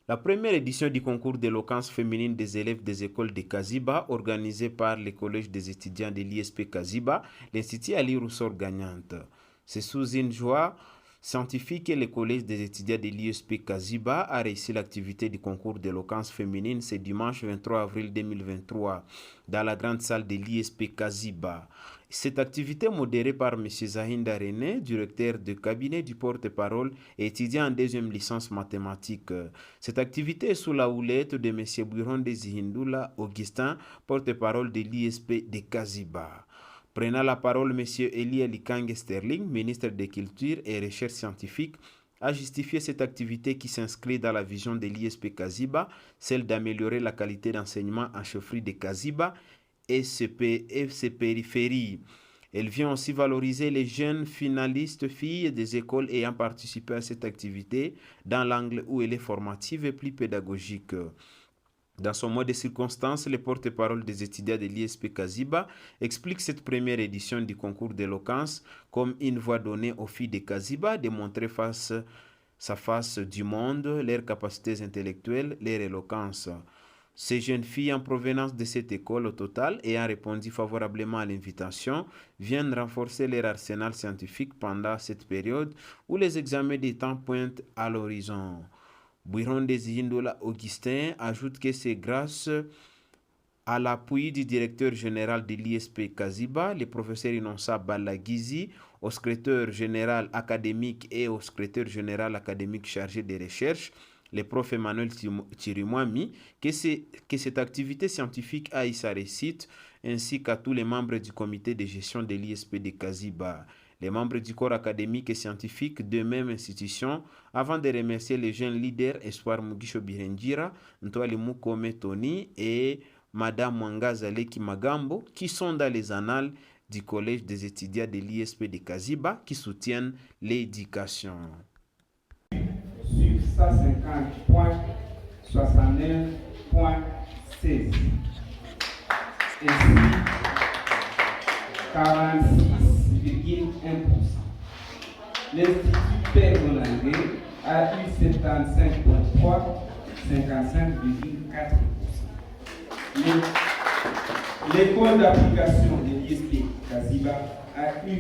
La première édition du concours d'éloquence féminine des élèves des écoles de Kaziba, organisée par le Collège des étudiants de l'ISP Kaziba, l'Institut Ali ressort gagnante. C'est sous une joie scientifique que le Collège des étudiants de l'ISP Kaziba a réussi l'activité du concours d'éloquence féminine ce dimanche 23 avril 2023 dans la grande salle de l'ISP Kaziba. Cette activité modérée par M. Zahinda René, directeur de cabinet du porte-parole et étudiant en deuxième licence mathématiques. Cette activité est sous la houlette de M. Bouironde Zihindula Augustin, porte-parole de l'ISP de Kaziba. Prenant la parole, M. Eli Elikange Sterling, ministre de Culture et Recherche scientifique, a justifié cette activité qui s'inscrit dans la vision de l'ISP Kaziba, celle d'améliorer la qualité d'enseignement en chefferie de Kaziba et ses périphéries. Elle vient aussi valoriser les jeunes finalistes filles des écoles ayant participé à cette activité dans l'angle où elle est formative et plus pédagogique. Dans son mot de circonstance, le porte-parole des étudiants de l'ISP Kaziba explique cette première édition du concours d'éloquence comme une voie donnée aux filles de Kaziba de montrer sa face du monde, leurs capacités intellectuelles, leur éloquence. Ces jeunes filles en provenance de cette école au total, ayant répondu favorablement à l'invitation, viennent renforcer leur arsenal scientifique pendant cette période où les examens des temps pointent à l'horizon. Bouironde Zihindula Augustin ajoute que c'est grâce à l'appui du directeur général de l'ISP Kaziba, le professeur Inonsa Balagizi, au secrétaire général académique et au secrétaire général académique chargé des recherches, le prof Emmanuel Chirimwami, que cette activité scientifique a eu sa réussite, ainsi qu'à tous les membres du comité de gestion de l'ISP de Kaziba, les membres du corps académique et scientifique de même institution, avant de remercier les jeunes leaders Espoir Mugisho Birenjira, Ntwali Mukome Tony et Madame Mwangaza Leki Magambo, qui sont dans les annales du collège des étudiants de l'ISP de Kaziba, qui soutiennent l'éducation. Sur 150.69.16. Ainsi, 46,1%. L'Institut Père Bonangue a eu 75,3, 55,4%. L'école d'application de l'ISP Kaziba a eu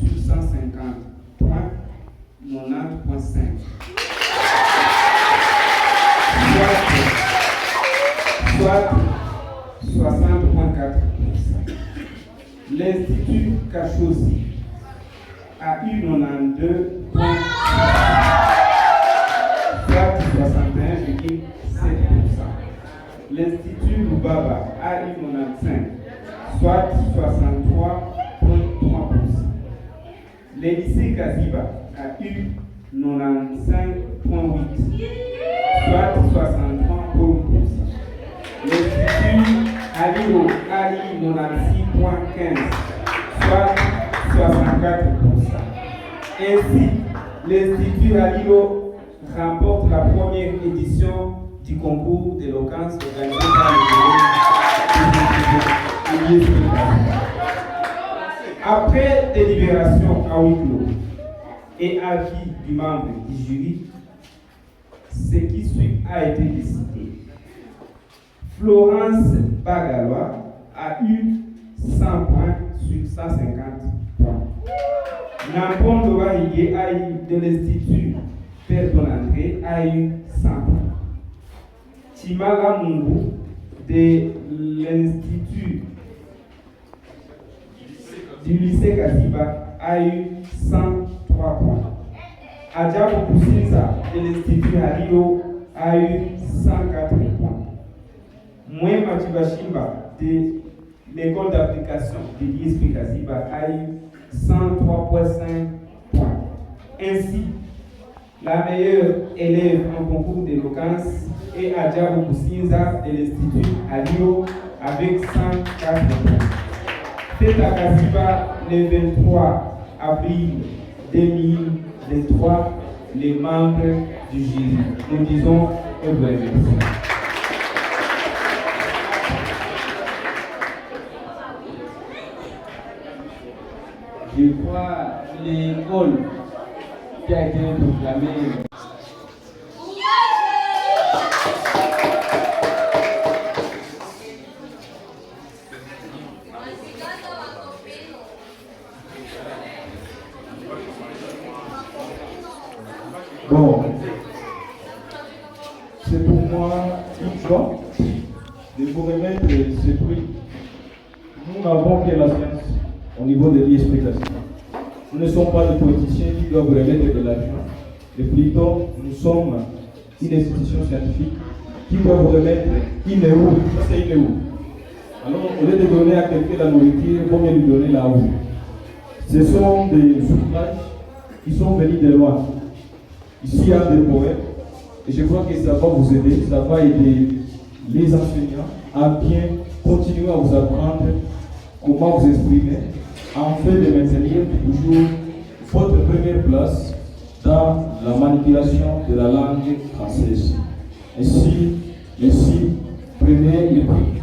sur 150 points 90,5. Soit 60,4%. L'Institut Kachosi a eu 92 points, soit 61,7%. L'Institut Lubaba a eu 95, soit 63,3%. Le lycée Kaziba a eu 95,8, soit 63,1%. L'Institut Alio a eu 96,15, soit 64%. Ainsi, l'Institut Alio remporte la première édition du concours d'éloquence organisé par le Après délibération à huis clos et avis du membre du jury, ce qui suit a été décidé. Florence Bagalois a eu 100 points sur 150 points. Nampon Lobaïgué a eu de l'Institut Père Bonandré a eu 100 points. Timala Mungu de l'Institut du lycée Kaziba a eu 103 points. Adjabo Poussisa de l'Institut Hario a eu 104 points. Moué Matibashimba de l'école d'application de l'ISP Kaziba a eu 103,5 points. Ainsi, la meilleure élève en concours d'éloquence est Adjabo Poussisa de l'Institut Hario avec 104 points. C'est à Kaziba le 23 avril 2023, les membres du jury. Nous disons un bon merci. Je crois l'école qui a été proclamée. Bon, c'est pour moi une joie de vous remettre ce prix. Nous n'avons que la science au niveau de l'ISP Kaziba. Nous ne sommes pas des politiciens qui doivent remettre de l'argent, mais plutôt nous sommes une institution scientifique qui doit remettre une roue. Ça c'est une roue. Alors au lieu de donner à quelqu'un la nourriture, il vaut mieux lui donner la roue. Ce sont des ouvrages qui sont venus de loin. Ici il y a des poètes et je crois que ça va vous aider, ça va aider les enseignants à bien continuer à vous apprendre comment vous exprimer, afin de maintenir toujours votre première place dans la manipulation de la langue française. Ainsi, prenez le prix.